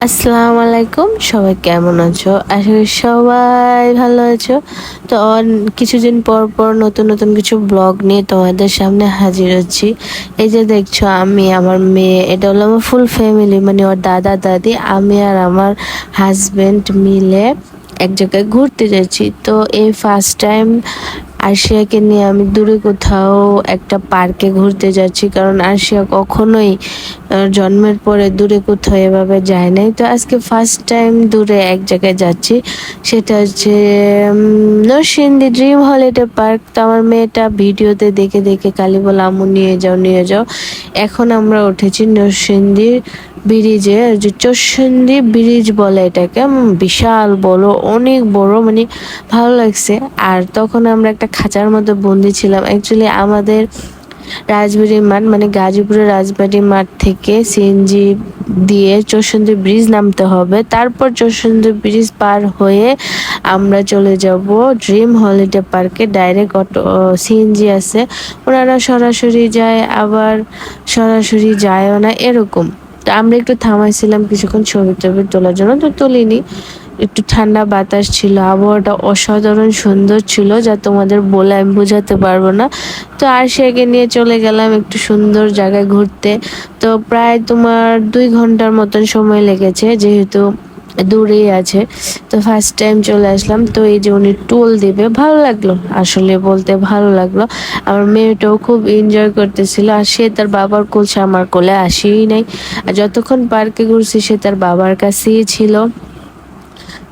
আসসালামু আলাইকুম, সবাই কেমন আছো? আশা করি সবাই ভালো আছো। তো কিছুদিন পর পর নতুন নতুন কিছু ব্লগ নিয়ে তোমাদের সামনে হাজির হচ্ছি। এই যে দেখছো, আমি, আমার মেয়ে, এটা হলো আমার ফুল ফ্যামিলি, মানে ওর দাদা দাদি, আমি আর আমার হাজবেন্ড মিলে এক জায়গায় ঘুরতে যাচ্ছি। তো এই ফার্স্ট টাইম আরশিয়াকে নিয়ে আমি দূরে কোথাও একটা পার্কে ঘুরতে যাচ্ছি, কারণ আরশিয়া কখনোই জন্মের পরে দূরে কোথাও এভাবে যায় নাই। তো আজকে ফার্স্ট টাইম দূরে এক জায়গায় যাচ্ছি, সেটা হচ্ছে নরসিংদী ড্রিম হলিডে পার্ক। তো আমার মেয়েটা ভিডিওতে দেখে দেখে খালি বলে আম্মু নিয়ে যাও নিয়ে যাও। এখন আমরা উঠেছি নরসিংদী ব্রিজে, যে চৌসিন্দি ব্রিজ বলে এটাকে। বিশাল বড়, অনেক বড়, মানে ভালো লাগছে। আর তখন আমরা একটা খাঁচার মধ্যে বন্দি ছিলাম। অ্যাকচুয়ালি আমাদের রাজবাড়ী মাঠ, মানে গাজীপুরের রাজবাড়ী মাঠ থেকে সিএনজি দিয়ে চৌসিন্দি ব্রিজ নামতে হবে, তারপর চৌসিন্দি ব্রিজ পার হয়ে আমরা চলে যাব ড্রিম হলিডে পার্কে। ডাইরেক্ট অটো সিএনজি আছে, ওনারা সরাসরি যায় আবার সরাসরি যায়ও না, এরকম। তো আমরা একটু থামাইছিলাম কিছুক্ষণ ছবি টবি তোলার জন্য, তো তুলিনি। একটু ঠান্ডা বাতাস ছিল, আবহাওয়াটা অসাধারণ সুন্দর ছিল, যা তোমাদের বলে আমি বোঝাতে পারবো না। তো আরশিয়াকে নিয়ে চলে গেলাম একটু সুন্দর জায়গায় ঘুরতে। তো প্রায় তোমার 2 ঘন্টার মতন সময় লেগেছে, যেহেতু দূরেই আছে। তো ফার্স্ট টাইম চলে আসলাম। তো এই যে উনি টোল দিবে, ভালো লাগলো, আসলে বলতে ভালো লাগলো। আমার মেয়েটাও খুব এনজয় করতেছিল, আর সে তার বাবার কোল, সে আমার কোলে আসেই নাই। আর যতক্ষণ পার্কে ঘুরছি সে তার বাবার কাছেই ছিল।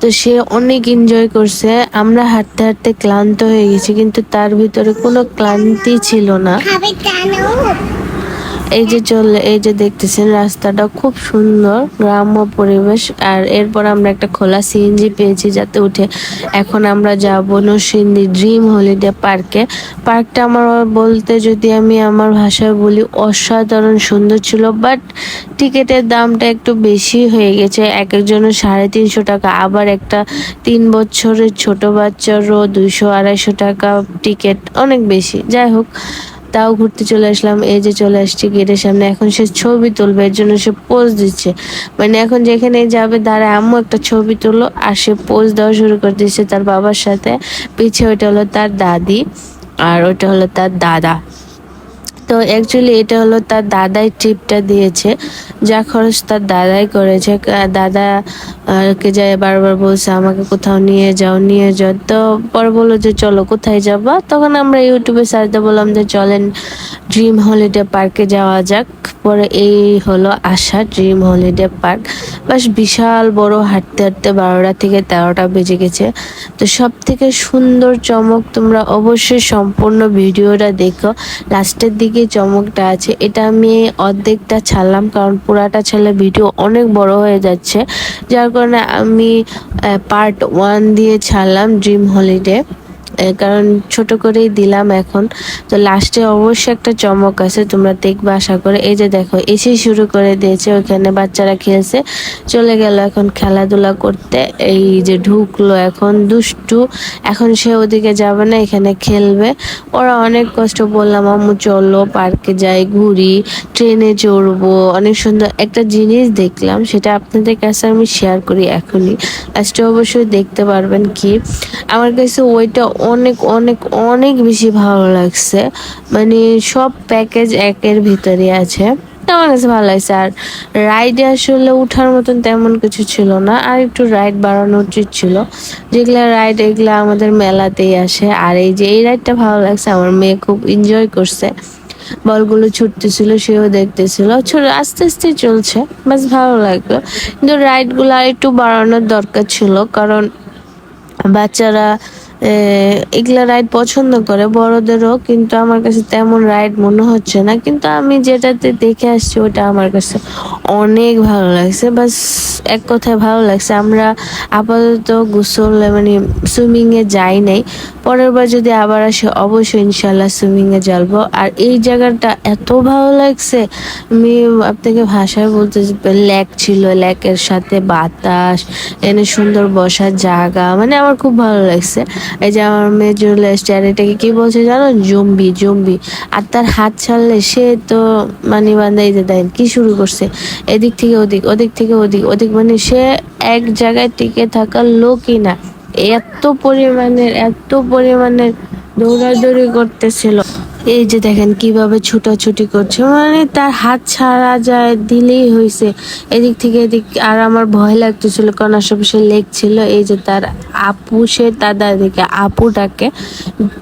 তো সে অনেক এনজয় করছে। আমরা হাঁটতে হাঁটতে ক্লান্ত হয়ে গেছি, কিন্তু তার ভিতরে কোনো ক্লান্তি ছিল না। এই যে দেখতেছেন, রাস্তাটা খুব সুন্দর, গ্রাম্য পরিবেশ। আর এরপর আমরা একটা খোলা সিএনজি পেয়েছি, যাতে উঠে এখন আমরা যাব নরসিংদী ড্রিম হলিডে পার্কে। পার্কটা আমার বলতে, যদি আমি আমার ভাষায় বলি, অসাধারণ সুন্দর ছিল। বাট টিকিটের দামটা একটু বেশি হয়ে গেছে, এক একজনের 350 টাকা। আবার একটা 3 বছরের ছোট বাচ্চারও 200-250 টাকা টিকিট, অনেক বেশি। যাই হোক, তাও ঘুরতে চলে আসলাম। এই যে চলে আসছি গেটের সামনে, এখন সে ছবি তুলবে, এর জন্য সে পোজ দিচ্ছে। মানে এখন যেখানে যাবে দাঁড়ায়, আম্মু একটা ছবি তুলো, আর সে পোজ দেওয়া শুরু করে দিচ্ছে তার বাবার সাথে। পিছে ওইটা হলো তার দাদি, আর ওইটা হলো তার দাদা। তো অ্যাকচুয়ালি এটা হলো তার দাদাই ট্রিপটা দিয়েছে, যা খরচ তার দাদাই করেছে। দাদা কে যায় বারবার বলছে আমাকে কোথাও নিয়ে যাও নিয়ে যাও। তো পরে বললো যে চলো, কোথায় যাবা? তখন আমরা ইউটিউবে সার্চ দিয়ে বললাম যে চলেন ড্রিম হলিডে পার্কে যাওয়া যাক। পরে এই হলো আশা ড্রিম হলিডে পার্ক। বাস বিশাল বড়, হাঁটতে হাঁটতে 12টা থেকে 13টা বেজে গেছে। তো সব থেকে সুন্দর চমক, তোমরা অবশ্যই সম্পূর্ণ ভিডিওটা দেখো, লাস্টের দিকে চমকটা আছে। এটা আমি অর্ধেকটা ছাড়লাম, কারণ পুরাটা ছাড়লে ভিডিও অনেক বড় হয়ে যাচ্ছে, যার কারণে আমি পার্ট 1 দিয়ে ছাড়লাম ড্রিম হলিডে, কারণ ছোট করেই দিলাম এখন। তো লাস্টে অবশ্যই একটা চমক আছে, তোমরা দেখবে আশা করে। এই যে দেখো, এসে শুরু করে দিয়েছে, ওখানে বাচ্চারা খেলছে, চলে গেল এখন খেলাধুলা করতে। এই যে ঢুকলো, এখন দুষ্টু, এখন সে ওদিকে যাবে না, এখানে খেলবে। ওরা অনেক কষ্ট, বললাম আম্মু চলো পার্কে যাই, ঘুরি, ট্রেনে চড়বো। অনেক সুন্দর একটা জিনিস দেখলাম, সেটা আপনাদের কাছে আমি শেয়ার করি এখনই, লাস্টে অবশ্যই দেখতে পারবেন। কি, আমার কাছে ওইটা অনেক অনেক অনেক বেশি ভালো লাগছে। মানে সব প্যাকেজ একের ভিতরে আছে, তো আমার কাছে ভালো লাগছে। আর রাইডে আসলে উঠার মতন তেমন কিছু ছিল না, আর একটু রাইড বাড়ানো উচিত ছিল। যেগুলা রাইড, এগুলা আমাদের মেলাতেই আসে। আর এই যে এই রাইডটা ভালো লাগছে, আমার মেয়ে খুব এনজয় করছে, বলগুলো ছুটতেছিল, সেও দেখতেছিল। ছোট আস্তে আস্তে চলছে, বেশ ভালো লাগলো। কিন্তু রাইড গুলো আর একটু বাড়ানোর দরকার ছিল, কারণ বাচ্চারা এগুলা রাইড পছন্দ করে, বড়দেরও। কিন্তু আমার কাছে তেমন রাইড মনে হচ্ছে না, কিন্তু আমি যেটাতে দেখে আসছি ওটা আমার কাছে অনেক ভালো লাগছে। বাস এক কথায় ভালো লাগছে। আমরা আপাতত গোসল, মানে সুইমিং এ যাই নাই, পরের বার যদি আবার আসে অবশ্যই ইনশাল্লাহ সুইমিং এ যাবো। আর এই জায়গাটা এত ভালো লাগছে, আমি আপনাকে ভাষায় বলতে, লেক ছিল, লেকের সাথে বাতাস, এনে সুন্দর বসার জায়গা, মানে আমার খুব ভালো লাগছে। এই যে আমার মেয়ে চলে এসছে, আর এটাকে কি বলছে জানো, জম্বি জম্বি। আর তার হাত ছাড়লে সে তো মানে বান্ধা, এই যে দেখেন কি শুরু করছে, এদিক থেকে ওদিক, ওদিক থেকে ওদিক, ওদিক, মানে সে এক জায়গায় টিকে থাকার লোকই না। এত পরিমাণের দৌড়াদৌড়ি করতেছিল। এই যে দেখেন কিভাবে ছুটাছুটি করছে, মানে তার হাত ছাড়া যায় দিলেই হয়েছে এদিক থেকে এদিক। আর আমার ভয় লাগতেছিল কারণ আশেপাশে লেক ছিল। এই যে তার আপু, সে তার দাদিকে আপু ডাকে,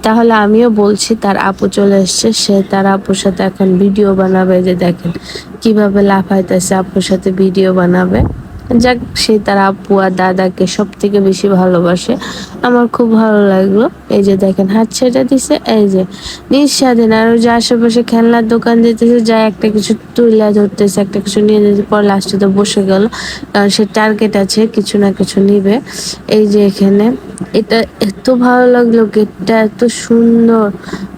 তাহলে আমিও বলছি তার আপু চলে এসছে, সে তার আপুর সাথে এখন ভিডিও বানাবে। এই যে দেখেন কিভাবে লাফাইতেছে, আপুর সাথে ভিডিও বানাবে। যাক, সে তার আপু আর দাদাকে সব থেকে বেশি ভালোবাসে। আমার খুব ভালো লাগলো। এই যে দেখেন হাত ছেড়ে দিছে, এই যে নিঃস্বাধীন। আর ওই যে আশেপাশে খেলনার দোকান দিতেছে, যা একটা কিছু তুলে ধরতেছে, একটা কিছু নিয়ে যেতে, পর লাস্টে তো বসে গেল, কারণ সে টার্গেট আছে, কিছু না কিছু নিবে। এই যে এখানে এটা এত ভালো লাগলো, গেটটা এত সুন্দর।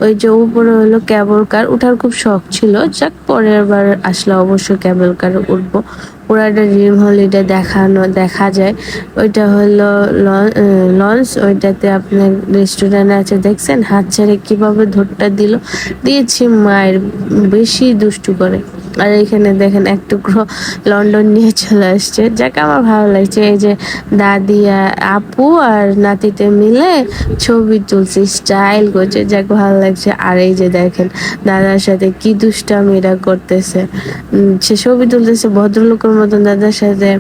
ওই যে উপরে হলো ক্যাবল কার, ওঠার খুব শখ ছিল। যাক, পরের বার আসলে অবশ্যই ক্যাবল কার উঠবো। পুরো একটা ড্রিম হলিডে দেখা যায়। ওইটা হলো লঞ্চ, ওইটাতে আপনার রেস্টুরেন্ট আছে, দেখছেন হাত ছেড়ে কিভাবে ধরটা দিয়েছি মায়ের, বেশি দুষ্টু করে। আর এখানে দেখেন এক টুকরো লন্ডন নিয়ে চলে আসছে, যাকে আমার ভালো লাগছে। এই যে দাদি আপু আর নাতিতে মিলে ছবি তুলছে, স্টাইল করছে, যাকে ভালো লাগছে। আর এই যে দেখেন দাদার সাথে কি দুষ্টামিরা করতেছে, সে ছবি তুলতেছে ভদ্রলোকের মতন দাদার সাথে।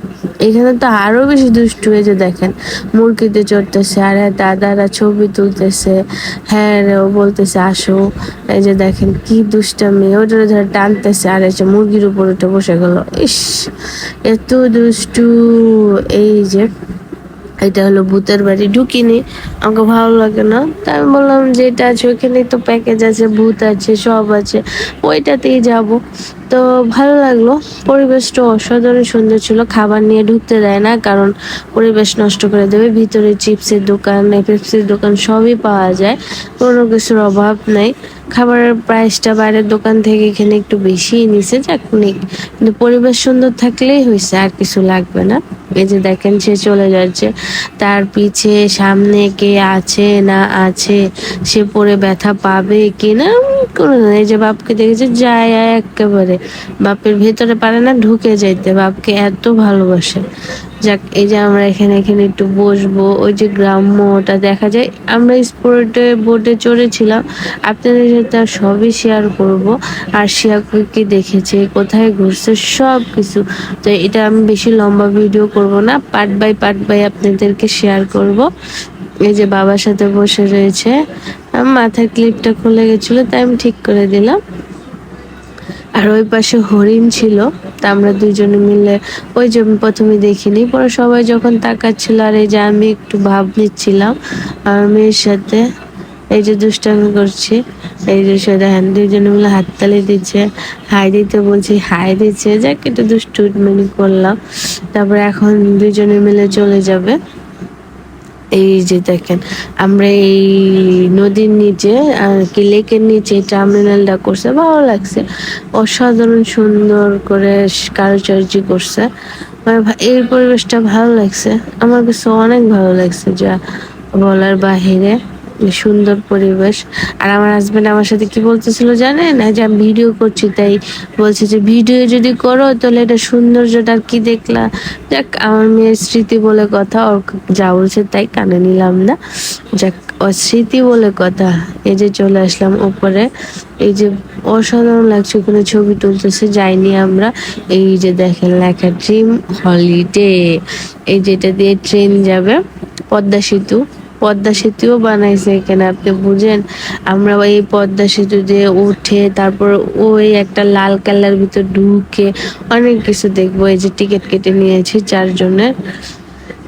এখানে তো আরো বেশি দুষ্টু। এই যে দেখেন মুরগিতে চড়তেছে, আর দাদারা ছবি তুলতেছে, হ্যাঁ রে ও বলতেছে আসো। এই যে দেখেন কি দুষ্টামি, ওটা ধরে টানতেছে, আর এসে মুরগির উপর উঠে বসে গেল। ইস, এত দুষ্টু। এই যে এটা হলো ভূতের বাড়ি, ঢুকিনি, আমাকে ভালো লাগে না, তাই আমি বললাম যে এটা আছে, ওইখানেই তো প্যাকেজ আছে, ভূত আছে, সব আছে, ওইটাতেই যাব। তো ভালো লাগলো, পরিবেশটা অসাধারণ সুন্দর ছিল। খাবার নিয়ে ঢুকতে দেয় না, কারণ পরিবেশ নষ্ট করে দেবে। ভিতরে চিপসের দোকান, পেপসির দোকান সবই পাওয়া যায়, কোনো কিছুর অভাব নেই। খাবারের প্রাইসটা বাইরের দোকান থেকে এখানে একটু বেশিই নিছে, যাক নিক, কিন্তু পরিবেশ সুন্দর থাকলেই হয়েছে, আর কিছু লাগবে না। এই যে দেখেন সে চলে যাচ্ছে, তার পিছে সামনে কে আছে না আছে, সে পরে ব্যথা পাবে কিনা কোনো না। এই যে বাপকে দেখেছে, যায় একেবারে বাপের ভেতরে পারে না ঢুকে যাইতে, বাপকে এত ভালোবাসে। যাক, এই যে আমরা এখানে একটু বসবো, ওই যে গ্রাম্যটা দেখা যায়। আমরা স্পোর্টে বোটে চড়েছিলাম, আপনাদের সাথে আর সবই শেয়ার করব। আর শেয়ার করে কি দেখেছে, কোথায় ঘুরছে, সব কিছু। তো এটা আমি বেশি লম্বা ভিডিও করব না, পার্ট বাই আপনাদেরকে শেয়ার করব। এই যে বাবার সাথে বসে রয়েছে, আমার মাথার ক্লিপটা খুলে গেছিলো, তাই আমি ঠিক করে দিলাম। আর ওই পাশে হরিণ ছিল, তা আমরা দুজনে মিলে, ওই যে আমি প্রথমে দেখিনি, পরে সবাই যখন তাকাচ্ছিল, আর এই যে আমি একটু ভাব নিচ্ছিলাম আমার মেয়ের সাথে, এই যে দুষ্টামি করছি। এই যে সে দেখেন দুজনে মিলে হাততালি দিচ্ছে, হাই দিতে বলছি, হাই দিচ্ছে, যাক একটু দুষ্টুমি করলাম। তারপরে এখন দুজনে মিলে চলে যাবে। এই যে দেখেন আমরা এই নদীর নিচে আর কি লেকের নিচে টার্মিনালটা করছে, ভালো লাগছে, অসাধারণ সুন্দর করে কারুকার্য করছে। মানে এই পরিবেশটা ভালো লাগছে, আমার কাছে অনেক ভালো লাগছে, যা বলার বাহিরে সুন্দর পরিবেশ। আর আমার হাজবেন্ড আমার সাথে কি বলতেছিল জানেন, যে আমি ভিডিও করছি, তাই বলছে যে ভিডিও যদি করো তাহলে এটা সৌন্দর্যটা কি দেখলা। যাক, আমার মেয়ের স্মৃতি বলে কথা, ওর যা বলছে তাই কানে নিলাম না। যাক, ওর স্মৃতি বলে কথা। এই যে চলে আসলাম উপরে, এই যে অসাধারণ লাগছে, ওখানে ছবি তুলতেছে, যাইনি আমরা। এই যে দেখেন লেখা ড্রিম হলিডে, এই যেটা দিয়ে ট্রেন যাবে, পদ্মা সেতুও বানাইছে এখানে, আপনি বুঝেন। আমরা এই পদ্মা সেতু দিয়ে উঠে তারপর ওই একটা লাল কেল্লার ভিতর ঢুকে অনেক কিছু দেখবো। এই যে টিকিট কেটে নিয়েছি 4 জনের,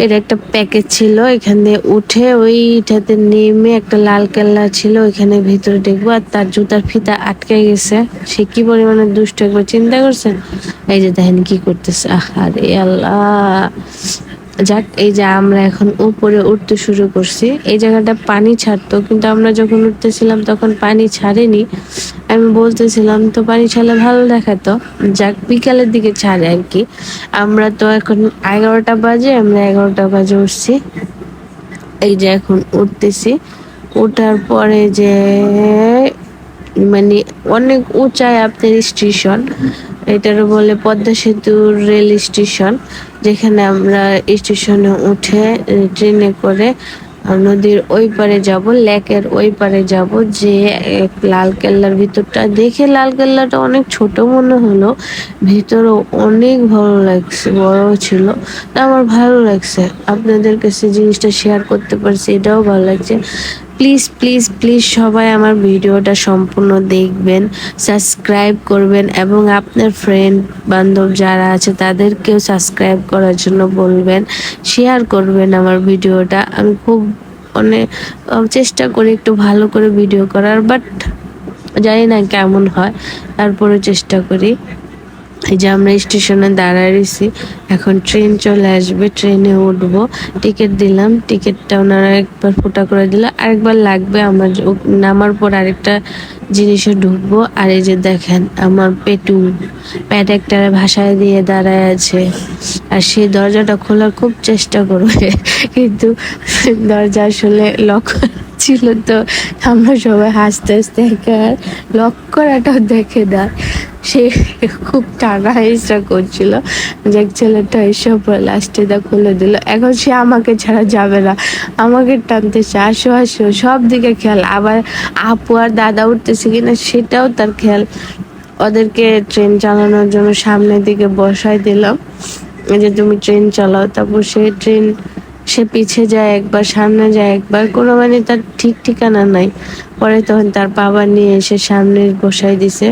এর একটা প্যাকেজ ছিল। এখানে উঠে ওইটাতে নেমে একটা লাল কেল্লা ছিল, ওইখানে ভিতরে দেখবো। আর তার জুতার ফিতা আটকে গেছে, সে কি পরিমাণে দুষ্ট, একবার চিন্তা করছেন। এই যে দেখেন কি করতেছে, আরে আল্লাহ। যাক, এই যে আমরা এখন উপরে উঠতে শুরু করছি। এই জায়গাটা পানি ছাড়তো, কিন্তু আমরা যখন উঠতেছিলাম তখন পানি ছাড়েনি। আমি বলতেছিলাম তো পানি ছাড়লে ভালো দেখাতো, যাক বিকালের দিকে ছাড়ে আর কি। আমরা তো এখন 11টা বাজে, আমরা 11টা বাজে উঠছি। এই যে এখন উঠতেছি, ওঠার পরে যে মানে অনেক উঁচায় আপনার স্টেশন, এটারও বলে পদ্মা সেতুর রেল স্টেশন, যেখানে আমরা স্টেশনে উঠে ট্রেনে করে নদীর ওই পারে যাব, লেকের ওই পারে যাব। যে লাল কেল্লার ভিতরটা দেখে লাল কেল্লাটা অনেক ছোট মনে হলো, ভিতরও অনেক ভালো লাগছে, বড় ছিল। তা আমার ভালো লাগছে, আপনাদের কাছে জিনিসটা শেয়ার করতে পারছি, এটাও ভালো লাগছে। প্লিজ প্লিজ প্লিজ সবাই আমার ভিডিওটা সম্পূর্ণ দেখবেন, সাবস্ক্রাইব করবেন এবং আপনার ফ্রেন্ড বান্ধব যারা আছে তাদেরকেও সাবস্ক্রাইব করার জন্য বলবেন, শেয়ার করবেন আমার ভিডিওটা। আমি খুব মানে চেষ্টা করি একটু ভালো করে ভিডিও করার, বাট জানি না কেমন হয়, তারপরে চেষ্টা করি। এই যে আমরা স্টেশনে দাঁড়ায় রয়েছি, এখন ট্রেন চলে আসবে, ট্রেনে উঠবো। টিকিট দিলাম, টিকিটটা ওনারা একবার ফুটা করে দিল, আরেকবার লাগবে। আমার নামার পর আরেকটা জিনিসে ঢুকবো। আর এই যে দেখেন আমার পেটু প্যাট একটা ভাষায় দিয়ে দাঁড়ায় আছে, আর সেই দরজাটা খোলার খুব চেষ্টা করবে, কিন্তু দরজা আসলে লক ছিল। তো আমরা সবাই হাসতে হাসতে আর লক করাটাও দেখে দেয়, সে খুব টানা হেসা করছিল যে ছেলেটা এসব লাস্টে দা খুলে দিল। এখন সে আমাকে ছাড়া যাবে না, আমাকে টানতেছে, আসো আসো, সব দিকে খেয়াল। আবার আপু আর দাদা উঠতেছে কিনা সেটাও তার খেয়াল। ওদেরকে ট্রেন চালানোর জন্য সামনের দিকে বসাই দিলাম, যে তুমি ট্রেন চালাও। তারপর সে পিছে যায় একবার, সামনে যায় একবার, কোনো মানে তার ঠিক ঠিকানা নাই। পরে তখন তার বাবা নিয়ে এসে সামনে বসাই দিছে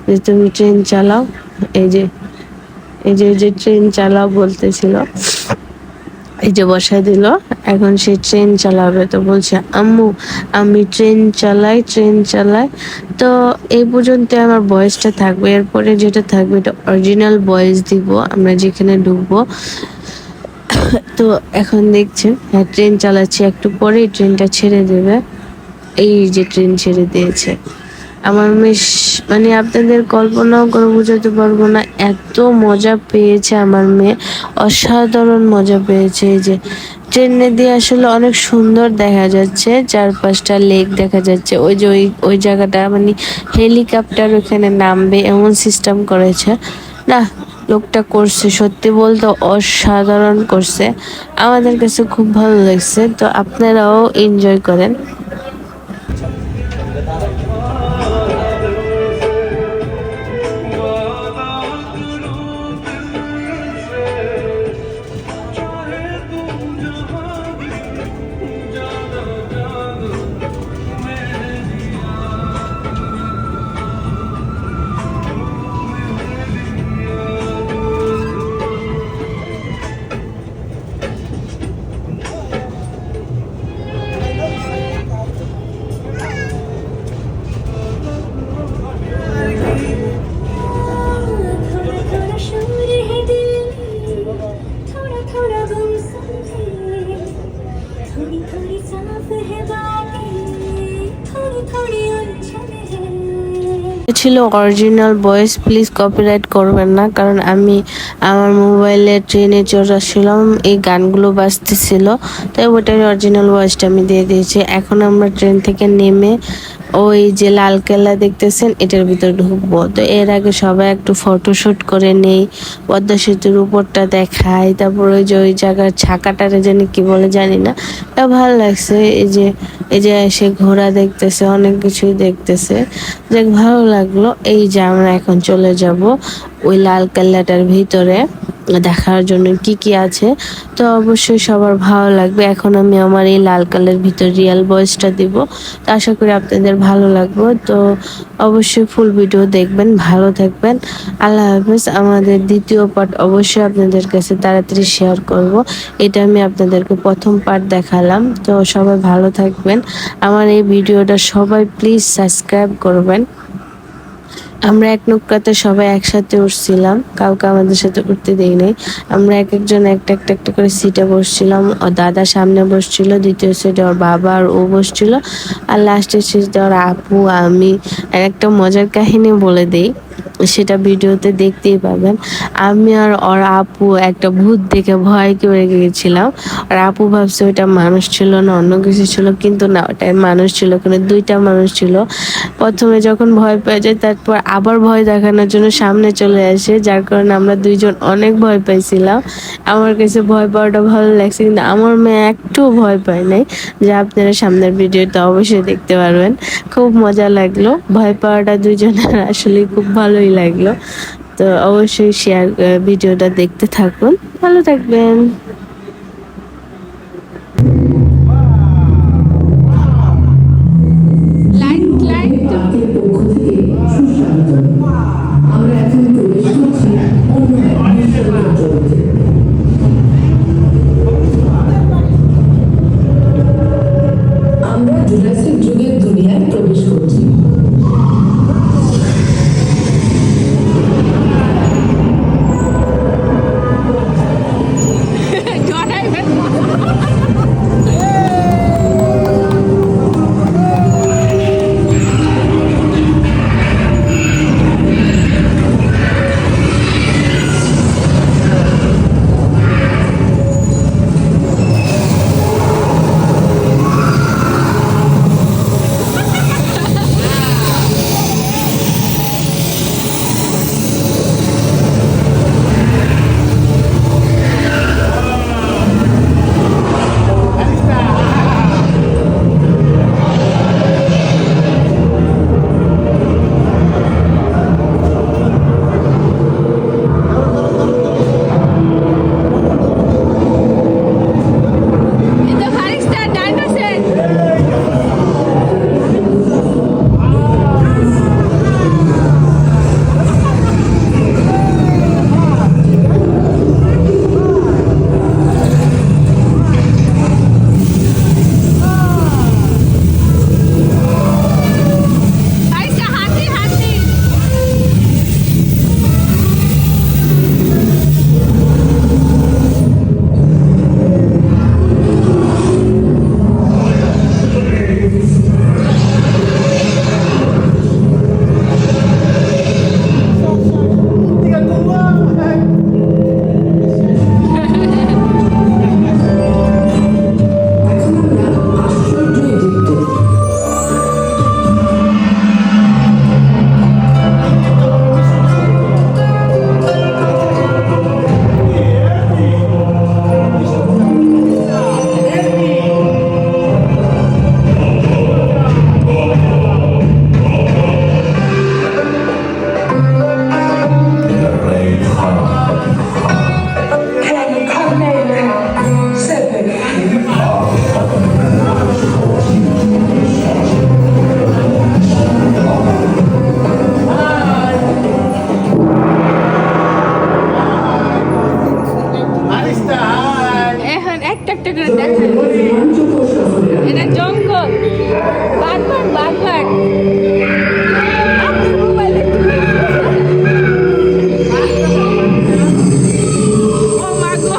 যে তুমি ট্রেন চালাও। এই যে এই যে ট্রেন চালাও বলতেছিল, এই যে বসাই দিল। এখন সে ট্রেন চালাবে, তো বলছে আম্মু আমি ট্রেন চালাই, ট্রেন চালাই। তো এই পর্যন্ত আমার ভয়েসটা থাকবে, এরপরে যেটা থাকবে এটা অরিজিনাল ভয়েস দিব আমরা যেখানে ঢুকবো। তো এখন দেখছেন, হ্যাঁ ট্রেন চালাচ্ছি, একটু পরেই ট্রেনটা ছেড়ে দেবে। এই যে ট্রেন ছেড়ে দিয়েছে। আমার বেশ মানে আপনাদের কল্পনাও করে বোঝাতে পারবো না, এত মজা পেয়েছে আমার মেয়ে, অসাধারণ মজা পেয়েছে। এই যে ট্রেনে দিয়ে আসলে অনেক সুন্দর দেখা যাচ্ছে, চারপাশটা লেক দেখা যাচ্ছে। ওই যে ওই জায়গাটা মানে হেলিকপ্টার ওখানে নামবে এমন সিস্টেম করেছে না, লোকটা করছে, সত্যি বলতে অসাধারণ করছে। আমাদের কাছে খুব ভালো লাগছে, তো আপনারাও এনজয় করেন। ছিল অরিজিনাল ভয়েস, প্লিজ কপিরাইট করবেন না, কারণ আমি আমার মোবাইলে ট্রেনে চড়াচ্ছিলাম, এই গানগুলো বাজতেছিল, তাই ওটার অরিজিনাল ভয়েসটা আমি দিয়ে দিয়েছি। এখন আমরা ট্রেন থেকে নেমে ওই যে লাল কেল্লা দেখতেছেন এটার ভিতর ঢুকবো। তো এর আগে সবাই একটু ফটোশুট করে নেই, পদ্মা সেতুর উপরটা দেখাই, তারপর ওই যে ওই জায়গার ছাকাটারে জানি কি বলে জানি না, তা ভালো লাগছে। এই যে সে ঘোড়া দেখতেছে, অনেক কিছুই দেখতেছে, যাক ভালো লাগলো। এই যে আমরা এখন চলে যাব ওই লাল কেল্লাটার ভিতরে দেখার জন্য কি কি আছে, তো অবশ্যই সবার ভালো লাগবে। এখন আমি আমার এই লাল কালের ভিতর রিয়েল ভয়েসটা দিব, তো আশা করি আপনাদের ভালো লাগবে। তো অবশ্যই ফুল ভিডিও দেখবেন, ভালো থাকবেন, আল্লাহ হাফেজ। আমাদের দ্বিতীয় পার্ট অবশ্যই আপনাদের কাছে তাড়াতাড়ি শেয়ার করব, এটা আমি আপনাদেরকে প্রথম পার্ট দেখালাম। তো সবাই ভালো থাকবেন, আমার এই ভিডিওটা সবাই প্লিজ সাবস্ক্রাইব করবেন। আমরা এক নৌকাতে সবাই একসাথে উঠছিলাম, কাউকে আমাদের সাথে উঠতে দেই নাই। আমরা এক একজন একটা একটা একটা করে সিটে বসছিলাম। ওর দাদা সামনে বসছিল, দ্বিতীয় সিটে ওর বাবা আর ও বসছিল, আর লাস্টের সিটে ওর আপু, আমি। আর একটা মজার কাহিনী বলে দেই, সেটা ভিডিওতে দেখতেই পাবেন। আমি আর ওর আপু একটা ভূত দেখে ভয় পেয়ে গিয়েছিলাম। আর আপু ভাবছে ওইটা মানুষ ছিল না অন্য কিছু ছিল, কিন্তু না, ওটাই মানুষ ছিল। ওখানে দুইটা মানুষ ছিল। প্রথমে যখন ভয় পেয়ে যায় তারপর আবার ভয় দেখানোর জন্য সামনে চলে আসে, যার কারণে আমরা দুইজন অনেক ভয় পাইছিলাম। আমার কাছে ভয় পাওয়াটা ভালো লাগছে, কিন্তু আমার মেয়ে একটু ভয় পায় নাই, যা আপনারা সামনের ভিডিওতে অবশ্যই দেখতে পারবেন। খুব মজা লাগলো, ভয় পাওয়াটা দুইজনের আসলে খুব ভালোই লাগলো। তো অবশ্যই ভিডিওটা দেখতে থাকুন, ভালো থাকবেন। আমরা জুরাসিক যুগের দুনিয়ায় প্রবেশ করছি। এখন একটা একটা করে দেখেন, এটা জঙ্গল, বারবার বারবার আপনার মোবাইলে ও মা গো।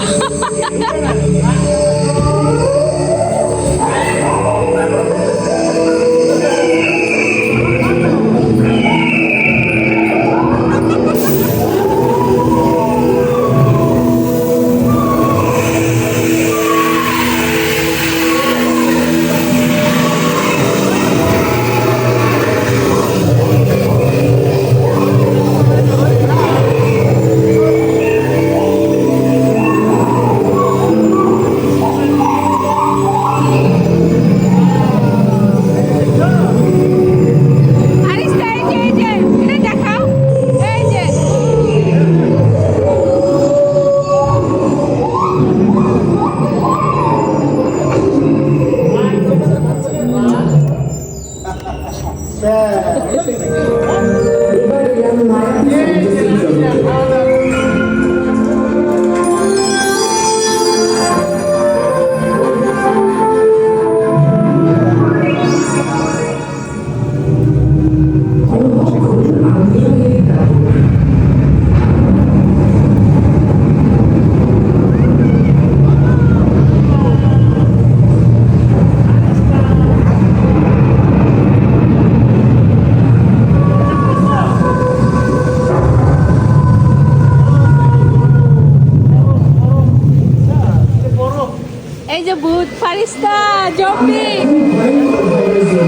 এই যে ভূত ফারিস্তা জম্বি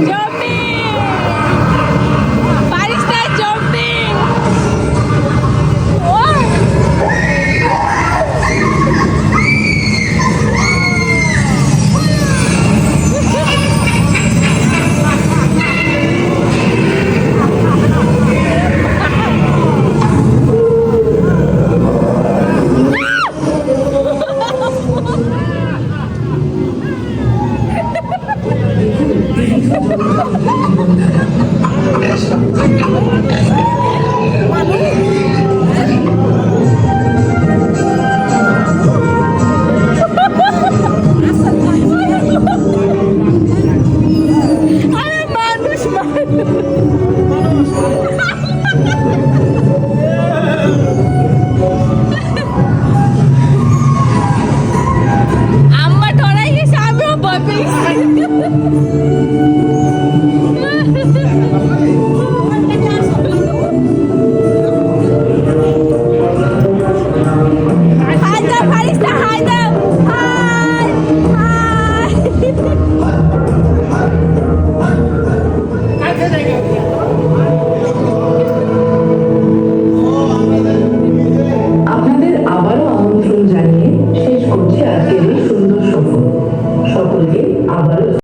জম্বি ফারিস্তা জম্বি ও আরে মানুষ আম্মা ডরাই গেছে আমিও ভয় পেয়েছি হায়দার ফারিস্তা হায়দার হাই আপনাদের আবারও আমন্ত্রণ জানিয়ে শেষ করছি আজকের এই সুন্দর সফর। সকলকে আবারও